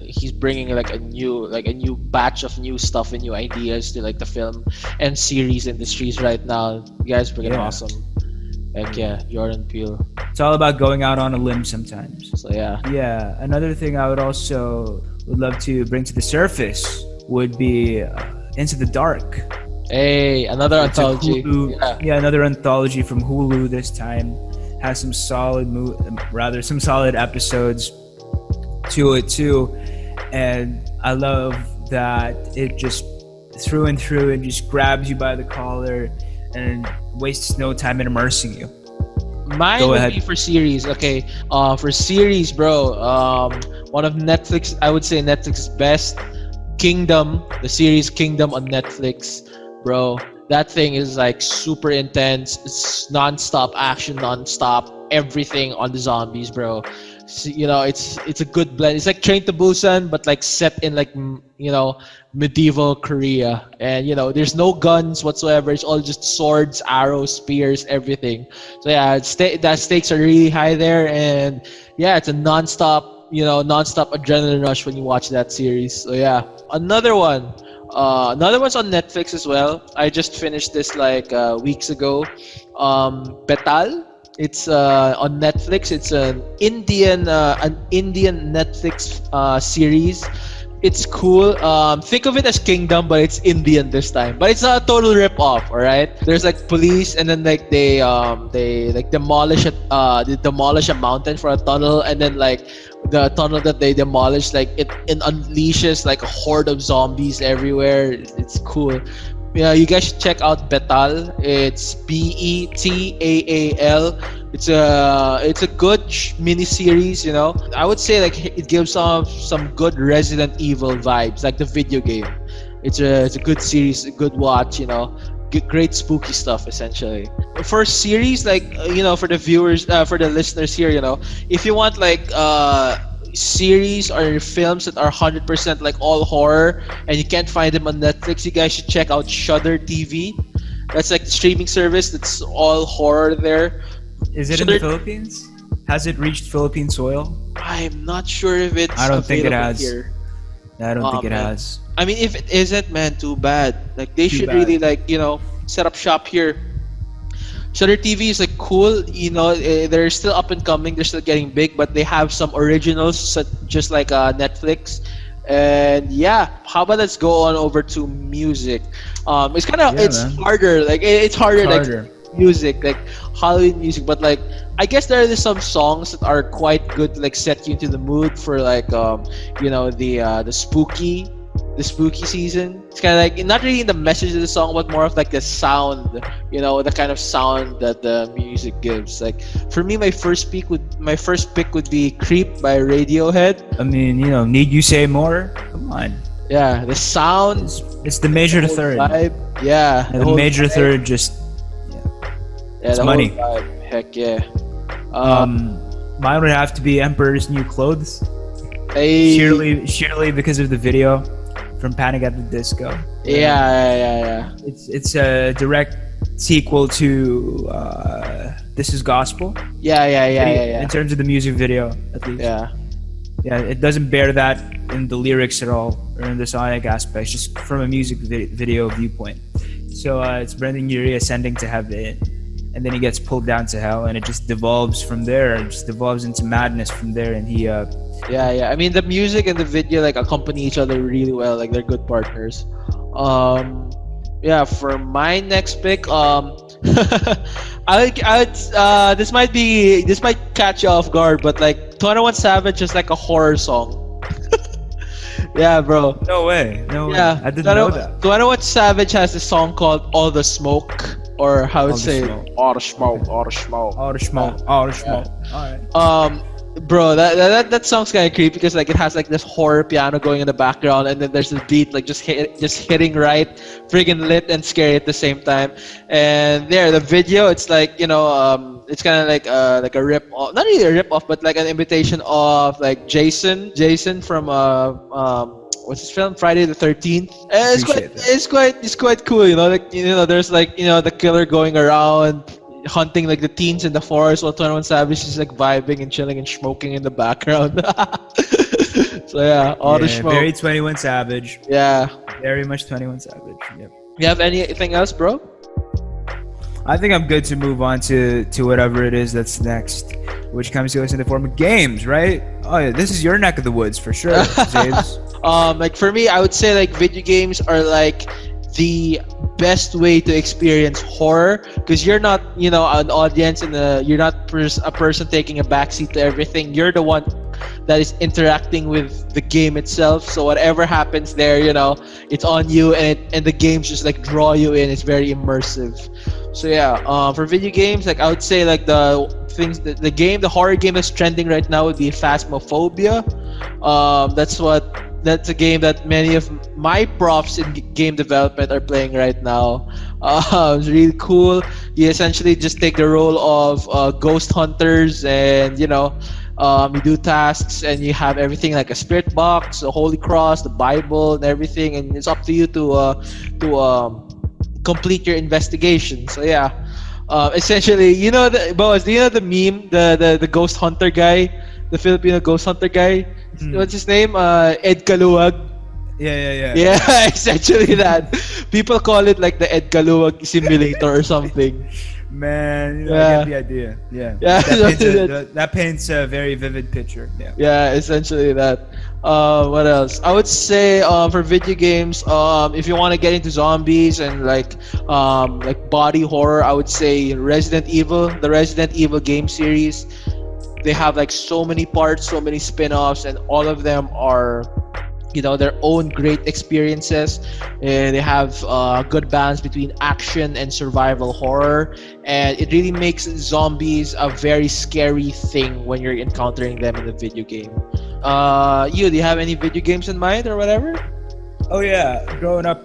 he's bringing like a new batch of new stuff and new ideas to like the film and series industries right now. The guy's freaking awesome. Like Jordan Peele. It's all about going out on a limb sometimes. So yeah. Yeah. Another thing I would love to bring to the surface would be Into the Dark. Hey, another anthology. Another anthology from Hulu this time. Has some solid episodes to it too, and I love that it just through and through it just grabs you by the collar and wastes no time in immersing you. Mine would be for series. Okay, for series, bro. One of Netflix, I would say Netflix's best, Kingdom, the series Kingdom on Netflix, bro. That thing is like super intense. It's non-stop action, non-stop everything on the zombies, bro. So, you know, it's a good blend. It's like Train to Busan, but like set in like medieval Korea, and there's no guns whatsoever. It's all just swords, arrows, spears, everything. So yeah, that stakes are really high there, and yeah, it's a non-stop adrenaline rush when you watch that series. So yeah, another one's on Netflix as well. I just finished this like weeks ago. Betal. It's on Netflix. It's an Indian Netflix series It's cool. Think of it as Kingdom, but it's Indian this time. But it's not a total rip off. All right. There's like police, and then like they like demolish it. They demolish a mountain for a tunnel, and then like the tunnel that they demolished, like it unleashes like a horde of zombies everywhere. It's cool. Yeah, you guys should check out Betal. It's Betaal. It's a good mini series. You know, I would say like it gives off some good Resident Evil vibes, like the video game. It's a good series, a good watch. You know, great spooky stuff essentially. For series, like for the viewers, for the listeners here, if you want like series or films that are 100% like all horror and you can't find them on Netflix, you guys should check out Shudder TV. That's like the streaming service that's all horror there. Is it in the Philippines? Has it reached Philippine soil? I'm not sure if it's I don't think it available has. here. I don't think it has. I mean, if it isn't, man, too bad. Like they should really like set up shop here. Shudder TV is like cool, they're still up and coming, they're still getting big, but they have some originals just like Netflix. And yeah, how about let's go on over to music. It's kind of harder, like it's harder like music, like Halloween music, but like I guess there are some songs that are quite good to like set you into the mood for like the spooky season. It's kind of like not really in the message of the song, but more of like the sound, the kind of sound that the music gives. Like for me, my first pick would be "Creep" by Radiohead. I mean, need you say more? Come on. Yeah, the sound. It's the major third. Vibe. Yeah, the major third just. Yeah, it's the money. Whole vibe. Heck yeah. Mine would have to be Emperor's New Clothes. Hey. Sheerly because of the video from Panic at the Disco. Yeah. It's a direct sequel to This Is Gospel. Yeah. In terms of the music video, at least. Yeah, it doesn't bear that in the lyrics at all, or in the sonic aspects, just from a music video viewpoint. So it's Brendan Urie ascending to heaven, and then he gets pulled down to hell, and it just devolves from there. It just devolves into madness from there, and he. Yeah. I mean, the music and the video like accompany each other really well. Like they're good partners. Yeah. For my next pick, this might catch you off guard, but like 21 Savage is like a horror song. Yeah, bro. No way. Yeah, I didn't know that. 21 Savage has a song called "All the Smoke," or how it say, "All the smoke." All right. Bro, that song's kind of creepy because like it has like this horror piano going in the background, and then there's this beat like just hitting right, friggin' lit and scary at the same time. And the video, it's like it's kind of like a rip off, not really a rip off, but like an imitation of like Jason from what's his film, Friday the 13th. It's quite cool, like there's like the killer going around hunting like the teens in the forest while 21 Savage is like vibing and chilling and smoking in the background. So yeah, all the smoke. Very 21 Savage. Yeah. Very much 21 Savage. Yep. You have anything else, bro? I think I'm good to move on to whatever it is that's next, which comes to us in the form of games, right? Oh yeah, this is your neck of the woods for sure, James. Like for me, I would say like video games are like the best way to experience horror because you're not an audience and you're not a person taking a backseat to everything. You're the one that is interacting with the game itself, so whatever happens there, it's on you, and the games just like draw you in. It's very immersive. So yeah, for video games, like I would say like the horror game that's trending right now would be Phasmophobia. That's a game that many of my profs in game development are playing right now. It's really cool. You essentially just take the role of ghost hunters, and you do tasks, and you have everything like a spirit box, a holy cross, the Bible, and everything, and it's up to you to complete your investigation. So yeah, essentially, the meme, the ghost hunter guy, the Filipino ghost hunter guy. What's his name? Ed Kaluwag. Yeah. Yeah, essentially that. People call it like the Ed Kaluwag simulator or something. Man, I Yeah. get the idea. Yeah. Yeah, That paints a very vivid picture. Yeah. yeah, essentially that. What else? I would say for video games, if you want to get into zombies and like body horror, I would say Resident Evil, the Resident Evil game series. They have like so many parts, so many spin-offs, and all of them are their own great experiences. They have good balance between action and survival horror, and it really makes zombies a very scary thing when you're encountering them in the video game. Do you have any video games in mind or whatever? Oh yeah, growing up,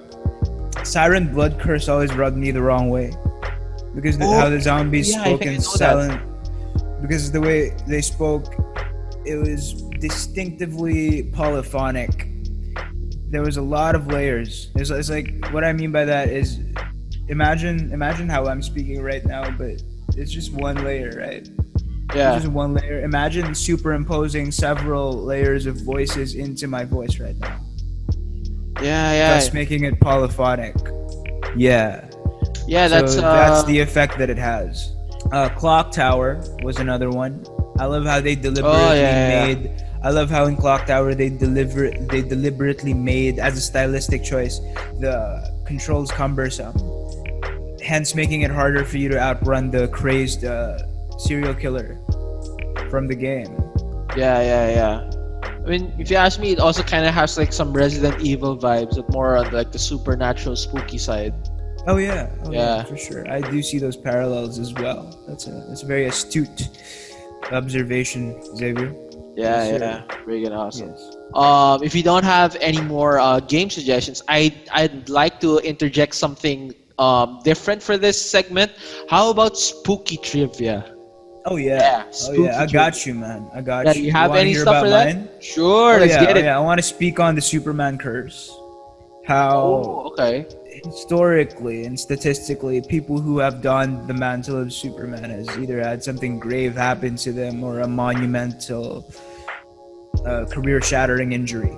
Siren Blood Curse always rubbed me the wrong way because how the zombies yeah, I spoke think I in know that. silent. Because the way they spoke, it was distinctively polyphonic. There was a lot of layers. It's like, what I mean by that is, imagine how I'm speaking right now, but it's just one layer, right? Yeah. It's just one layer. Imagine superimposing several layers of voices into my voice right now. Yeah. Thus making it polyphonic. Yeah. Yeah, that's the effect that it has. Clock Tower was another one. I love how they deliberately made. I love how in Clock Tower they deliberately made, as a stylistic choice, the controls cumbersome, hence making it harder for you to outrun the crazed serial killer from the game. Yeah. I mean, if you ask me, it also kind of has like some Resident Evil vibes, but more on like the supernatural, spooky side. Oh yeah, Yeah. for sure. I do see those parallels as well. That's a very astute observation, Xavier. Yeah. Friggin' awesome. Yes. If you don't have any more game suggestions, I'd like to interject something different for this segment. How about spooky trivia? Oh yeah. Yeah, Oh spooky yeah. I trivia. got you, man. I got Yeah, you. you have wanna any hear stuff about for that? mine? Sure, let's get it. Yeah, I want to speak on the Superman curse. How Oh, okay. historically and statistically, people who have donned the mantle of Superman has either had something grave happen to them or a monumental, career-shattering injury.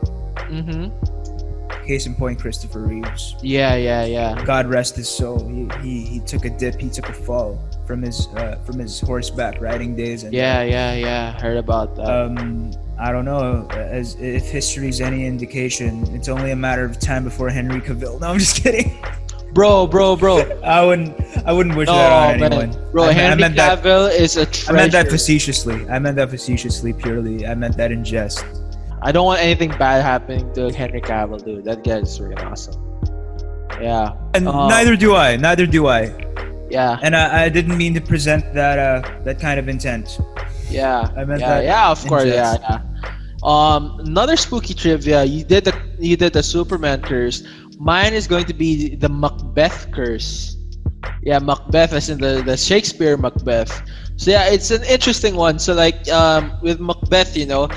Mm-hmm. Case in point, Christopher Reeves. Yeah. God rest his soul. He took a dip. He took a fall from his horseback riding days. And Yeah. Heard about that. I don't know. As if history's any indication, it's only a matter of time before Henry Cavill. No, I'm just kidding. Bro. I wouldn't wish No, that on man. anyone. Bro, Henry Cavill is a treasure. I meant that facetiously. Purely. I meant that in jest. I don't want anything bad happening to Henry Cavill, dude. That guy is freaking awesome. Yeah. And neither do I. Yeah. And I didn't mean to present that kind of intent. Yeah. I meant that of course. in jest. Yeah. Another spooky trivia. You did the Superman curse. Mine is going to be the Macbeth curse. Yeah, Macbeth, as in the Shakespeare Macbeth. So yeah, it's an interesting one. So like with Macbeth, the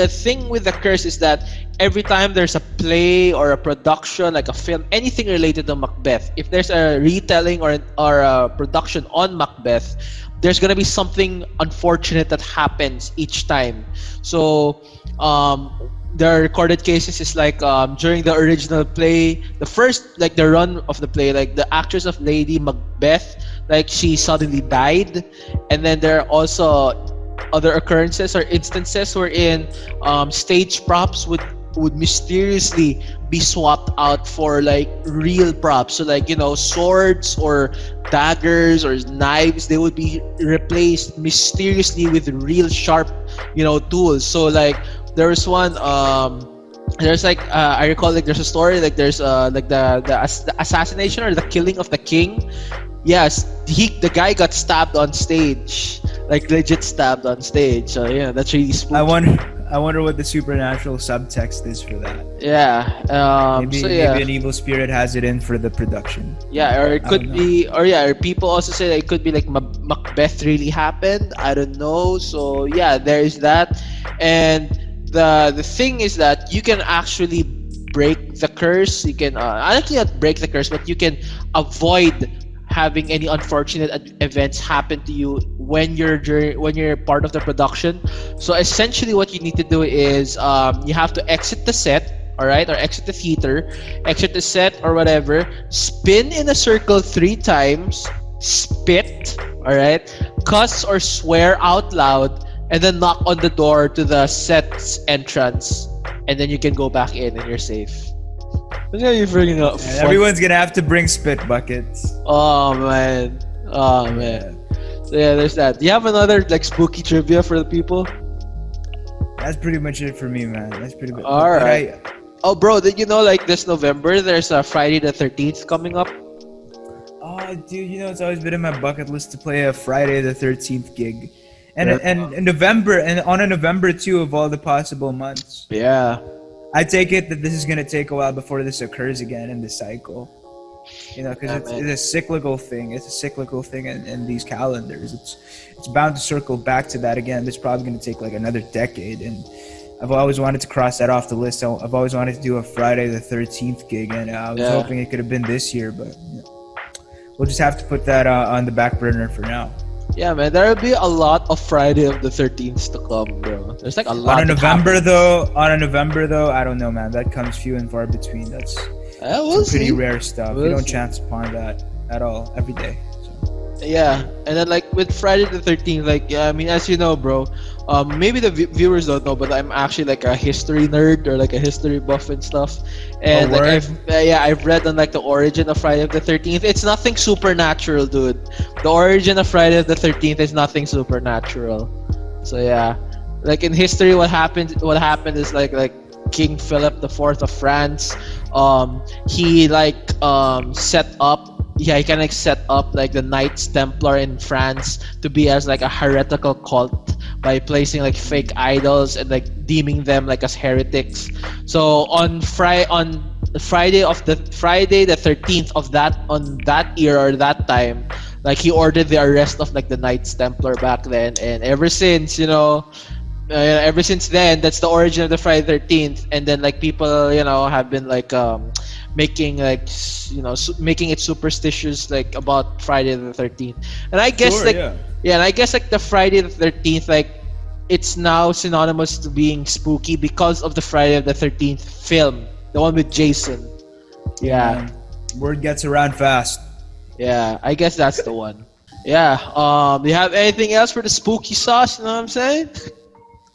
thing with the curse is that every time there's a play or a production, like a film, anything related to Macbeth, if there's a retelling or a production on Macbeth, there's gonna be something unfortunate that happens each time. So there are recorded cases is like during the original play, the first like the run of the play, like the actress of Lady Macbeth, like she suddenly died, and then there are also other occurrences or instances wherein stage props would mysteriously be swapped out for like real props. So like swords or daggers or knives, they would be replaced mysteriously with real sharp tools. So like there was one there's like I recall like there's a story like there's like the assassination or the killing of the king. Yes, the guy got stabbed on stage, like legit stabbed on stage. So yeah, that's really spooky. I wonder what the supernatural subtext is for that. Yeah. Maybe an evil spirit has it in for the production. Yeah, or it could be, or people also say that it could be like Macbeth really happened. I don't know. So yeah, there is that. And the thing is that you can actually break the curse. You can actually not break the curse, but you can avoid having any unfortunate events happen to you when you're part of the production. So essentially what you need to do is you have to exit the set all right, or exit the theater, exit the set or whatever, spin in a circle 3 times, spit, all right, cuss or swear out loud, and then knock on the door to the set's entrance, and then you can go back in and you're safe. That's how you freaking out. And everyone's gonna have to bring spit buckets. Oh man. Oh man. So yeah, there's that. Do you have another like spooky trivia for the people? That's pretty much it for me, man. That's pretty much. All right. Oh, bro, did you know like this November there's a Friday the 13th coming up? Oh, dude, you know it's always been in my bucket list to play a Friday the 13th gig, and Yeah. and in November, and on a November 2 of all the possible months. Yeah. I take it that this is gonna take a while before this occurs again in the cycle. You know, because Yeah, it's a cyclical thing. It's a cyclical thing in these calendars. It's bound to circle back to that again. It's probably going to take like another decade. And I've always wanted to cross that off the list. So I've always wanted to do a Friday the 13th gig, and I was hoping it could have been this year, but you know, we'll just have to put that on the back burner for now. Yeah, man, there will be a lot of Friday of the 13th to come, bro. There's like a lot. On a November though, I don't know, man. That comes few and far between. That's we'll pretty see. rare stuff. We'll You don't see. chance upon that at all every day. So. Yeah, and then like with Friday the 13th, like yeah, I mean, as you know, bro, maybe the viewers don't know, but I'm actually like a history nerd or like a history buff and stuff. And like I've read on like the origin of Friday the 13th. It's nothing supernatural, dude. The origin of Friday the 13th is nothing supernatural. So yeah, like in history, what happened is like King Philip the Fourth of France, he like set up. Yeah, he kind of like set up like the Knights Templar in France to be as like a heretical cult by placing like fake idols and like deeming them like as heretics. So on Friday the 13th of that year or that time, like he ordered the arrest of like the Knights Templar back then, and ever since, you know, ever since then, that's the origin of the Friday 13th. And then like people, you know, have been like making like, you know, making it superstitious like about Friday the 13th. And I guess and I guess like the Friday the 13th, like it's now synonymous to being spooky because of the Friday the 13th film, the one with Jason. Yeah. Word gets around fast. Yeah, I guess that's the one. Yeah. Do you have anything else for the spooky sauce? You know what I'm saying?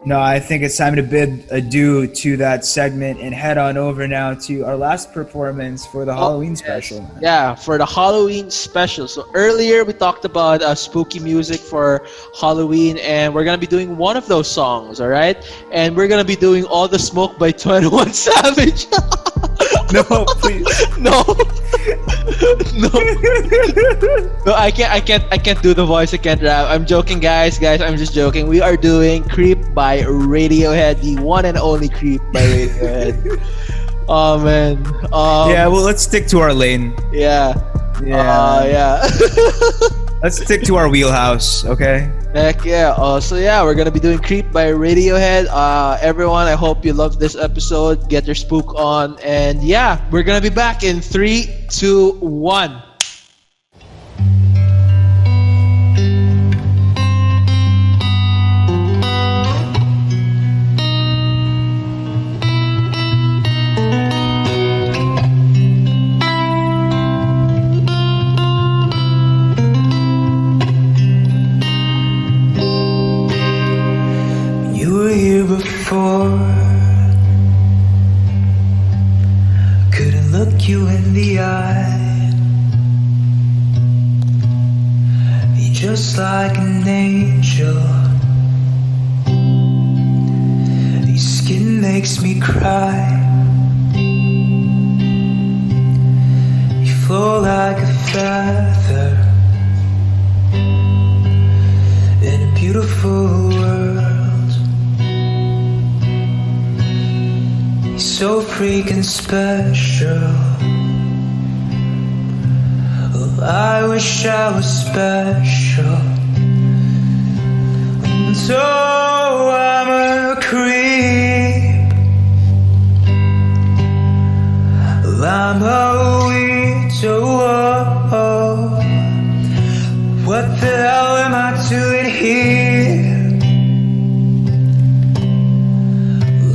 No, I think it's time to bid adieu to that segment and head on over now to our last performance for the Halloween special. Man. Yeah, for the Halloween special. So earlier we talked about spooky music for Halloween, and we're gonna be doing one of those songs, all right? And we're gonna be doing "All the Smoke" by 21 Savage. No, please. No. No, I can't do the voice. I can't rap. I'm joking, guys. I'm just joking. We are doing "Creep" by Radiohead, the one and only "Creep" by Radiohead. Oh man. Yeah, well, let's stick to our lane. Yeah. Yeah. Let's stick to our wheelhouse, okay? Heck yeah. So yeah, we're gonna be doing "Creep" by Radiohead. Everyone, I hope you loved this episode. Get your spook on, and yeah, we're gonna be back in 3, 2, 1. Couldn't look you in the eye. You're just like an angel. Your skin makes me cry. You flow like a feather in a beautiful world. So freaking special. Oh, I wish I was special. And so I'm a creep. I'm a weirdo. What the hell am I doing here?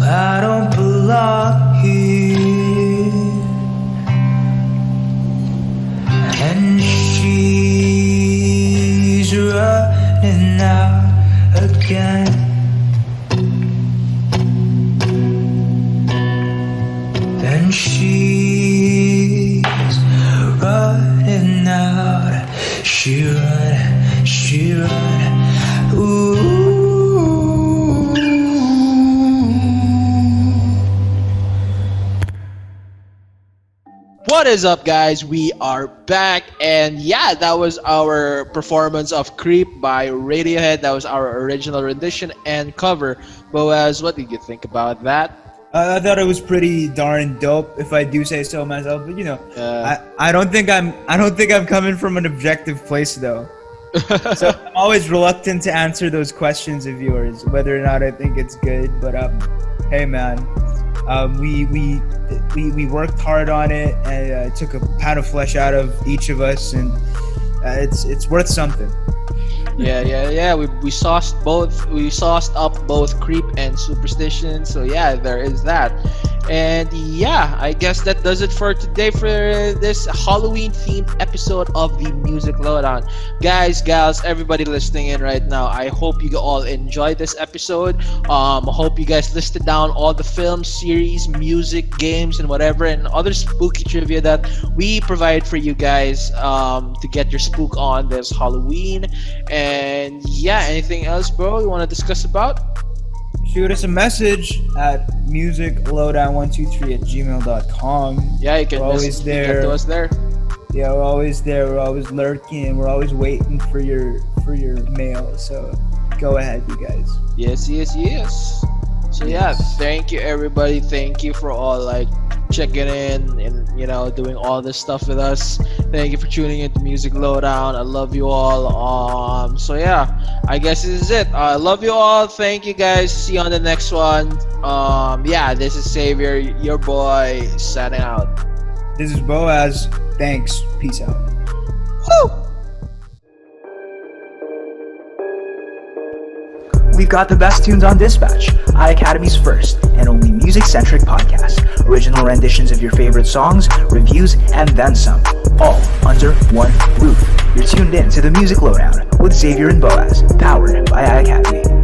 I don't belong here. What is up, guys? We are back, and yeah, that was our performance of Creep by Radiohead. That was our original rendition and cover. Boaz, what did you think about that? I thought it was pretty darn dope, if I do say so myself. But I don't think I'm coming from an objective place though. So I'm always reluctant to answer those questions of yours, whether or not I think it's good. But hey man, we worked hard on it, and it took a pound of flesh out of each of us, and it's worth something. Yeah. We sauced both. We sauced up both Creep and Superstition. So yeah, there is that. And yeah, I guess that does it for today for this Halloween themed episode of the Music Lowdown. Guys, gals, everybody listening in right now, I hope you all enjoyed this episode. I hope you guys listed down all the films, series, music, games, and whatever, and other spooky trivia that we provide for you guys to get your spook on this Halloween. And yeah, anything else, bro, you want to discuss about? Shoot us a message at musiclowdown123@gmail.com. Yeah, you can always there. Get to us there. Yeah, we're always there. We're always lurking. We're always waiting for your mail. So go ahead, you guys. Yes. So yeah, thank you everybody. Thank you for all checking in and doing all this stuff with us. Thank you for tuning in to Music Lowdown. I love you all. So yeah, I guess this is it. I love you all. Thank you guys. See you on the next one. Yeah, this is Xavier, your boy, signing out. This is Boaz. Thanks. Peace out. Woo! We've got the best tunes on Dispatch, iACADEMY's first and only music-centric podcast. Original renditions of your favorite songs, reviews, and then some. All under one roof. You're tuned in to the Music Lowdown with Xavier and Boaz, powered by iACADEMY.